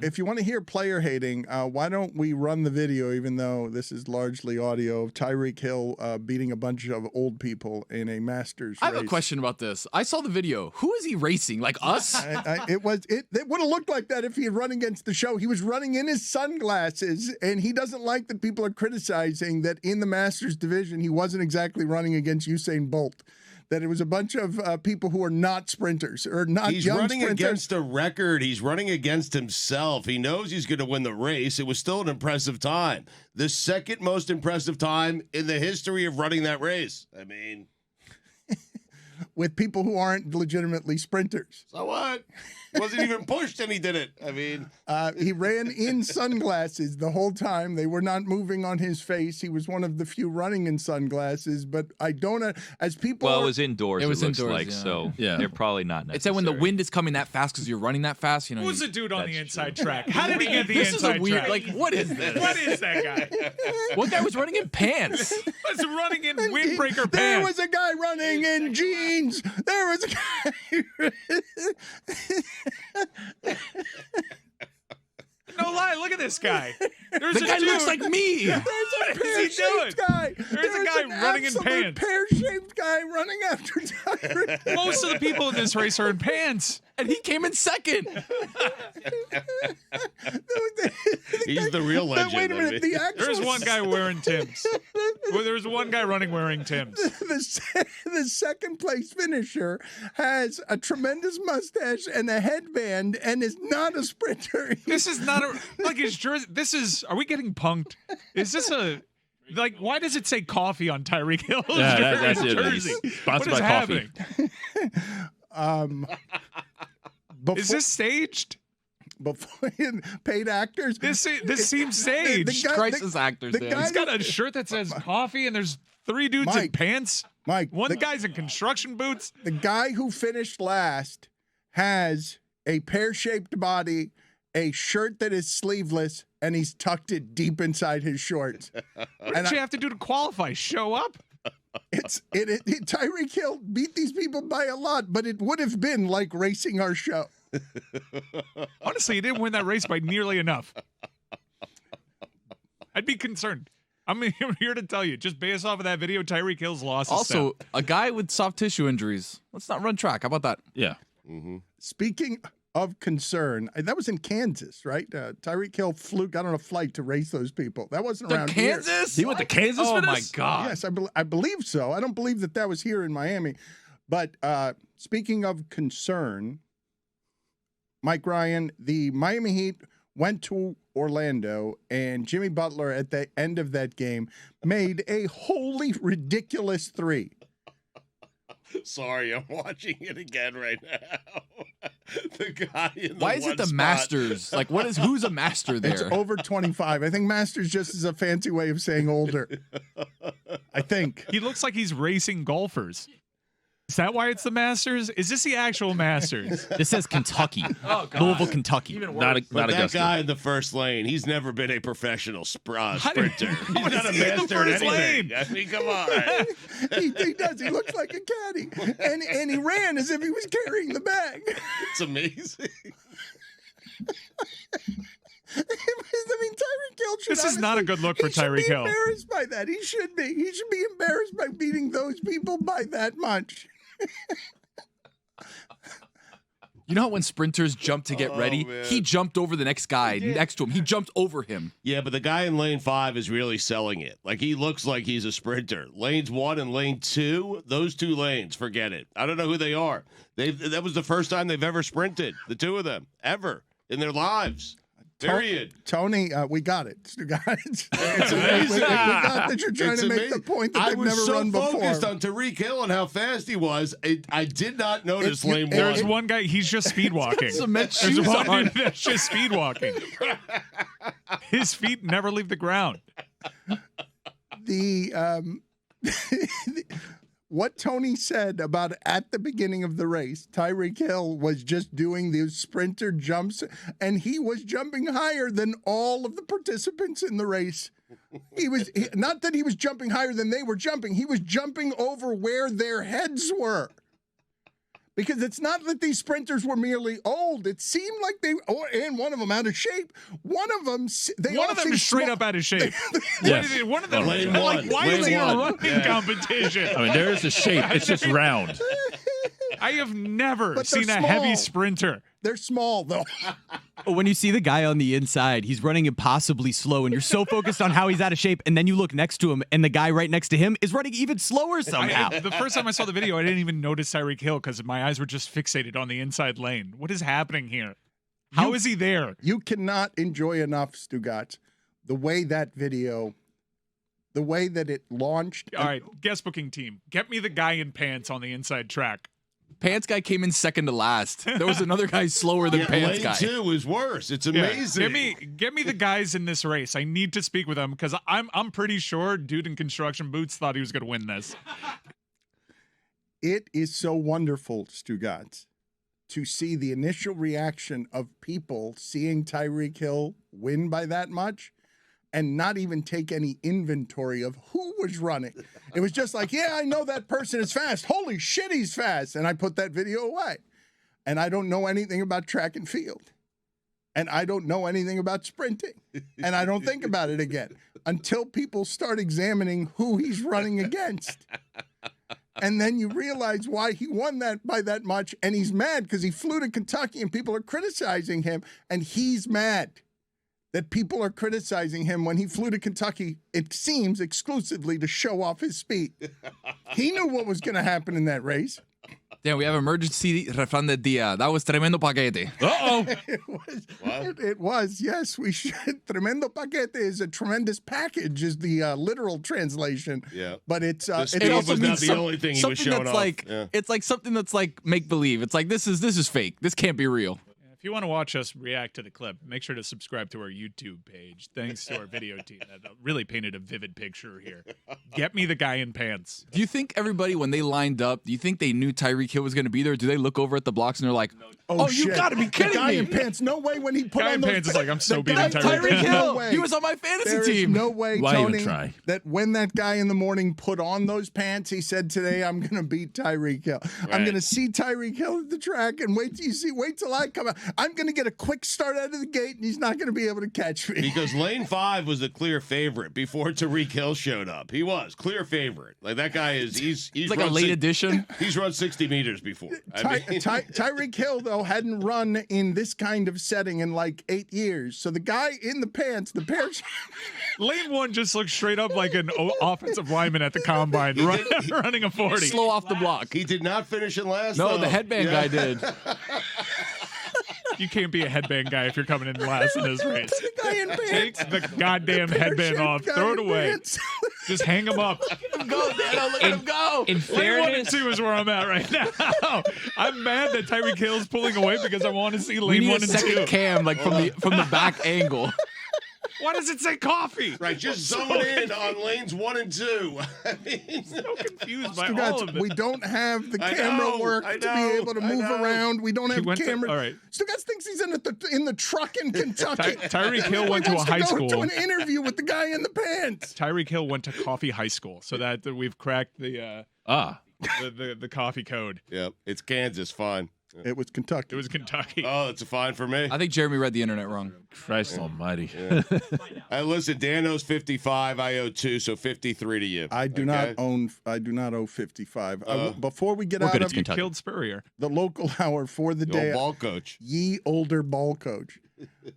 if you want to hear player hating, why don't we run the video, even though this is largely audio, of Tyreek Hill beating a bunch of old people in a Masters race. I have a question about this. I saw the video. Who is he racing? Like us? It would have looked like that if he had run against the show. He was running in his sunglasses, and he doesn't like that people are criticizing that in the Masters division, he wasn't exactly running against Usain Bolt. That it was a bunch of people who are not sprinters or not He's young running sprinters. against a record. He's running against himself. He knows he's going to win the race. It was still an impressive time. The second most impressive time in the history of running that race. I mean, with people who aren't legitimately sprinters. So what? Wasn't even pushed and he did it. I mean, he ran in sunglasses the whole time. They were not moving on his face. He was one of the few running in sunglasses. But I don't, as people. Well, it was indoors. It was looks indoors, like, yeah. so Yeah. they're probably not necessary. It's that when the wind is coming that fast because you're running that fast. You know, Who's the dude on the That's inside true. track? How did he get the this inside is a weird. track? Like, what is this? What is that guy? What guy was running in pants? Was running in windbreaker There pants. was a guy running in jeans. There was a guy. No lie, look at this guy. There's The a guy dude. looks like me. There's a What is he pear-shaped doing? guy. There's a guy an running in absolute pants. Pear-shaped guy running after Tyreek. Most of the people in this race are in pants. And he came in second. he's the real legend. Wait a I minute. mean, The actual There's one guy wearing Timbs. Well, there's one guy running wearing Timbs. the second place finisher has a tremendous mustache and a headband and is not a sprinter. This is not a like his jersey. This is. Are we getting punked? Is this a like? Why does it say coffee on Tyreek Hill's that's it. jersey? He's What sponsored is by coffee. happening? Before, Is this staged? before paid actors? This seems staged. guy- Crisis actors. the there. guy He's got a shirt that says coffee, and there's three dudes in Mike, pants. Mike, One the- guy's in construction boots. The guy who finished last has a pear-shaped body, a shirt that is sleeveless, and he's tucked it deep inside his shorts. What did you have to do to qualify? Show up? Tyreek Hill beat these people by a lot, but it would have been like racing our show. Honestly, he didn't win that race by nearly enough. I'd be concerned. I'm here to tell you, just based off of that video, Tyreek Hill's lost. Also, a guy with soft tissue injuries. Let's not run track. How about that? Yeah. Speaking of concern, that was in Kansas, right? Tyreek Hill got on a flight to race those people. That wasn't around here. Kansas? He went to Kansas Oh for my this? God. Yes, I believe so. I don't believe that was here in Miami. But speaking of concern, Mike Ryan, the Miami Heat went to Orlando, and Jimmy Butler at the end of that game made a wholly ridiculous three. sorry, I'm watching it again right now. The guy in the Why is it the spot. Masters? Like, who's a master It's there? over 25. I think Masters just is a fancy way of saying older. I think. He looks like he's racing golfers. Is that why it's the Masters? Is this the actual Masters? This says Kentucky. Louisville, Kentucky. Not But that Augusta. guy in the first lane, he's never been a professional How sprinter. did- He's what not a is he in the master at first anything. lane? I mean, come on. He does. He looks like a caddy. And he ran as if he was carrying the bag. It's amazing. I mean, Tyreek Hill should This is not a good look for he should Tyreek be Hill. embarrassed by that. He should be. He should be embarrassed by beating those people by that much. You know how when sprinters jump to get ready? man. He jumped over the next guy next to him. He jumped over him. Yeah, but the guy in lane 5 is really selling it. Like, he looks like he's a sprinter. Lanes 1 and lane 2, those two lanes, forget it. I don't know who they are. That was the first time they've ever sprinted, the two of them, ever, in their lives. Period. Tony, we got it. Stugotz. It's amazing. We got that you're trying It's to make amazing. the point that I they've was never so run focused before. on Tyreek Hill and how fast he was. I did not notice It- lane it- 1. There's one guy, he's just speed walking. Cement There's shoes one on. dude that's just speed walking. His feet never leave the ground. The what Tony said about at the beginning of the race, Tyreek Hill was just doing these sprinter jumps, and he was jumping higher than all of the participants in the race. Not that he was jumping higher than they were jumping. He was jumping over where their heads were. Because it's not that these sprinters were merely old. It seemed like and one of them out of shape. One of them is straight up out of shape. Yes. One of them, Lane like, one. why is he in a Lane running competition? I mean, there is a shape. It's just round. I have never But they're seen a heavy small. sprinter. They're small, though. When you see the guy on the inside, he's running impossibly slow, and you're so focused on how he's out of shape, and then you look next to him, and the guy right next to him is running even slower somehow. The first time I saw the video, I didn't even notice Tyreek Hill because my eyes were just fixated on the inside lane. What is happening here? How is he there? You cannot enjoy enough, Stugotz, the way that it launched. All right, guest booking team, get me the guy in pants on the inside track. Pants guy came in second to last. There was another guy slower than Pants Lane guy. 2 is worse. It's Yeah, amazing. Get me the guys in this race. I need to speak with them because I'm pretty sure dude in construction boots thought he was going to win this. It is so wonderful, Stugotz, to see the initial reaction of people seeing Tyreek Hill win by that much and not even take any inventory of who was running. It was just like, yeah, I know that person is fast. Holy shit, he's fast. And I put that video away. And I don't know anything about track and field. And I don't know anything about sprinting. And I don't think about it again until people start examining who he's running against. And then you realize why he won that by that much. And he's mad because he flew to Kentucky and people are criticizing him. And he's mad that people are criticizing him when he flew to Kentucky, it seems, exclusively to show off his speed. He knew what was going to happen in that race. Damn, we have emergency refund del día. That was tremendo paquete. Uh-oh. It was, yes, we should. Tremendo paquete is a tremendous package, is the literal translation. Yeah. But it's The it speed also was not means the only thing he was something showing that's off. like Yeah. it's like something that's like make believe. It's like this is fake. This can't be real. If you want to watch us react to the clip, make sure to subscribe to our YouTube page. Thanks to our video team that really painted a vivid picture here. Get me the guy in pants. Do you think everybody, when they lined up, do you think they knew Tyreek Hill was going to be there? Do they look over at the blocks and they're like, "Oh, you shit. got to be The kidding guy me!" in pants, no way when he put Guy on in those pants is like, I'm so the beating guy- Tyreek Tyreek Hill. No Hill, way. he was on my fantasy There is team. no way, Why even Tony, try? that when that guy in the morning put on those pants, he said, today I'm going to beat Tyreek Hill. I'm Right. going to see Tyreek Hill at the track and wait till I come out. I'm going to get a quick start out of the gate and he's not going to be able to catch me. Because lane 5 was the clear favorite before Tyreek Hill showed up. He was clear favorite. Like that guy is. He's It's like a run late addition. He's run 60 meters before. I mean, Tyreek Hill, though, hadn't run in this kind of setting in like 8 years. So the guy in the pants, the parachute. Lane 1 just looks straight up like an offensive lineman at the combine running a 40. Slow off the block. he did not finish in last. No, though. the headband Yeah. guy did. You can't be a headband guy if you're coming in last in this race. The guy in Take pants. the goddamn headband Parachute off. guy Throw it in away. pants. Just hang him up. Go, Dano, look at him go. In Lane 1 and fairness, 2 is where I'm at right now. I'm mad that Tyreek Hill's pulling away because I want to see We lane need 1 a and second 2. cam, like from the back angle. Why does it say coffee? Right, just zone in on lanes 1 and 2. I mean, So confused by Stugotz, all of it. we don't have the I camera know, work I to be know, able to I move know. around. We don't have went to- cameras. all right. Stugotz thinks he's in the truck in Kentucky. Tyreek Hill He went to a wants high go school. to an interview with the guy in the pants. Tyreek Hill went to Coffee High School, so that we've cracked the coffee code. Yep, it's Kansas. Fine. It was Kentucky. It was Kentucky. Oh, that's a fine for me. I think Jeremy read the internet wrong. Christ almighty. Listen, Dano's 55. I owe 2, so 53 to you. I do Okay? not owe 55. Before we get We're out good, of it's You Kentucky. killed Spurrier. the local hour for the The day, old ball coach. ye older ball coach.